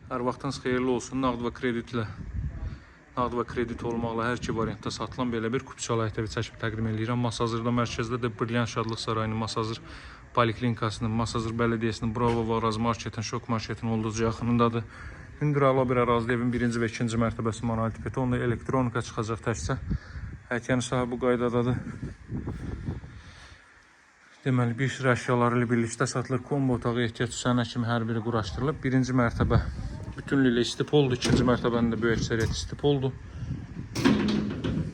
Hər vaxtınız xeyirli olsun. Nağd və kredit olmaqla hər iki variantda satılan belə bir kupçalı həyətəvi çəkib təqdim edirəm. Masazırda mərkəzdə də Brilliant Şadlıq Sarayının, Masazır Poliklinikasının, Masazır Bələdiyyəsinin, Bravo və Araz Marketin, Şok Marketin olduqca yaxınındadır. Hündür ala bir ərazidə evin birinci və ikinci mərtəbəsi monolit betonla elektronika çıxacaq təkcə. Həyətyanı sahə bu qaydadadır. Deməli, bir sıra əşyaları ilə birlikdə satılır. Kombo otağı ehtiyac sənə kimi hər biri quraşdırılıb. Birinci mərtəbə bütünlüklə istipoldur. İkinci mərtəbənin də böyük əksəriyyət istipoldur.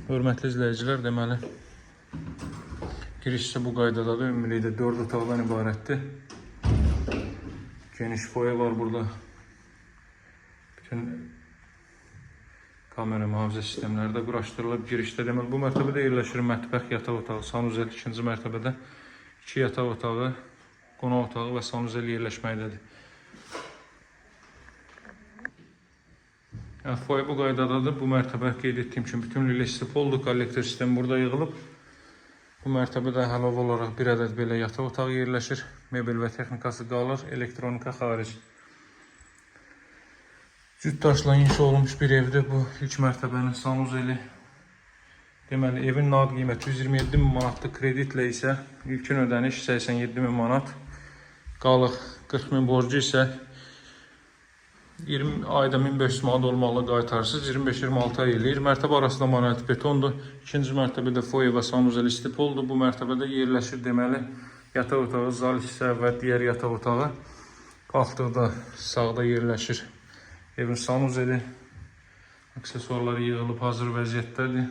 Hörmətli izləyicilər, deməli, giriş isə bu qaydadadır. Ümumilikdə 4 otaqdan ibarətdir. Geniş foye var burada. Bütün kamera mühafizə sistemləri də quraşdırılıb. Girişdə deməli, bu mərtəbədə yerləşir mətbəx, yataq otağı, sanuzel. İkinci mərtəbədə 2 yataq otağı, qonaq otağı və sanuzel yerləşməkdədir. Foye bu qaydadadır. Bu mərtəbə qeyd etdiyim kimi bütünlüklə istipoldur. Kollektor sistemi burada yığılıb. Bu mərtəbədə əlavə olaraq bir ədəd belə yataq otağı yerləşir. Mebel və texnikası qalır. Elektronika xaric. Cüt daşla inşa olunmuş bir evdir. Bu ilk mərtəbənin sanuzeli. Deməli, evin nağd qiyməti 127 min manatdır. Kreditlə isə ilkin ödəniş 87 min manat. Qalıq 40 min borcu isə 20 ayda 1500 manat olmaqla qaytarsız 25-26 ay eləyir. Mərtəbə arasında monolit betondur. İkinci mərtəbədə foye və sanuzel istipoldur. Bu mərtəbədə yerləşir deməli yataq otağı, zal hissə və digər yataq otağı. Qalxdıqda sağda yerləşir evin sanuzeli. Aksesuarları yığılıb hazır vəziyyətdədir.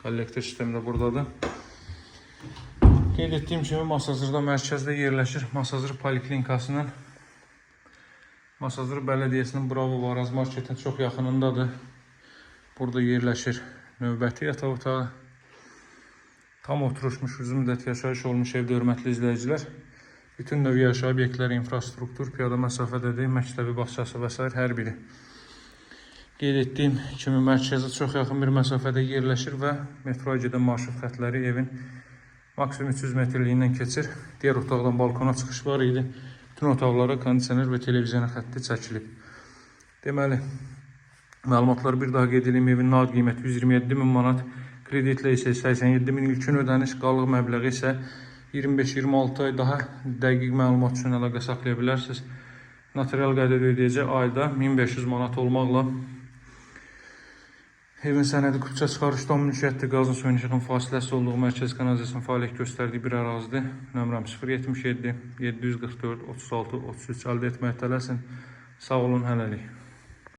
Kollektor sistemi də buradadır. Qeyd etdiyim kimi Masazırda mərkəzdə yerləşir. Masazır Poliklinikasının, Masazır Bələdiyyəsinin Bravo və Araz Marketin çox yaxınındadır. Burada yerləşir növbəti yataq otağı. Tam oturuşmuş, uzun müddət yaşayış olmuş evdə hörmətli izləyicilər. Bütün növ yaşayış obyektləri, infrastruktur, piyada məsafədədir, məktəbi, bağçası və s. hər biri. Qeyd etdiyim kimi mərkəzə çox yaxın bir məsafədə yerləşir və metroya gedən marşrut xətləri evin maksimum 300 metrliyindən keçir. Digər otaqdan balkona çıxış var idi. Bütün otaqlara kondisioner və televizyon xətti çəkilib. Deməli, məlumatları bir daha qeyd edeyim. Evin nağd qiyməti 127 min manat, kreditlə isə 87 min, ilkin ödəniş, qalıq məbləği isə 25-26 ay. Daha dəqiq məlumat üçün əlaqə saxlaya bilərsiniz. Notarial qaydada ödəyəcək ayda 1500 manat olmaqla. Evin sənədi kupça çıxarış tam mülkiyyətdir. Qazın suyun işığın fasiləsi olduğu mərkəz kanalizasyon fəaliyyət göstərdiyi bir ərazidir. Nömrəm 077 744 36 33 əldə etməyə tələsin. Sağ olun, hələlik.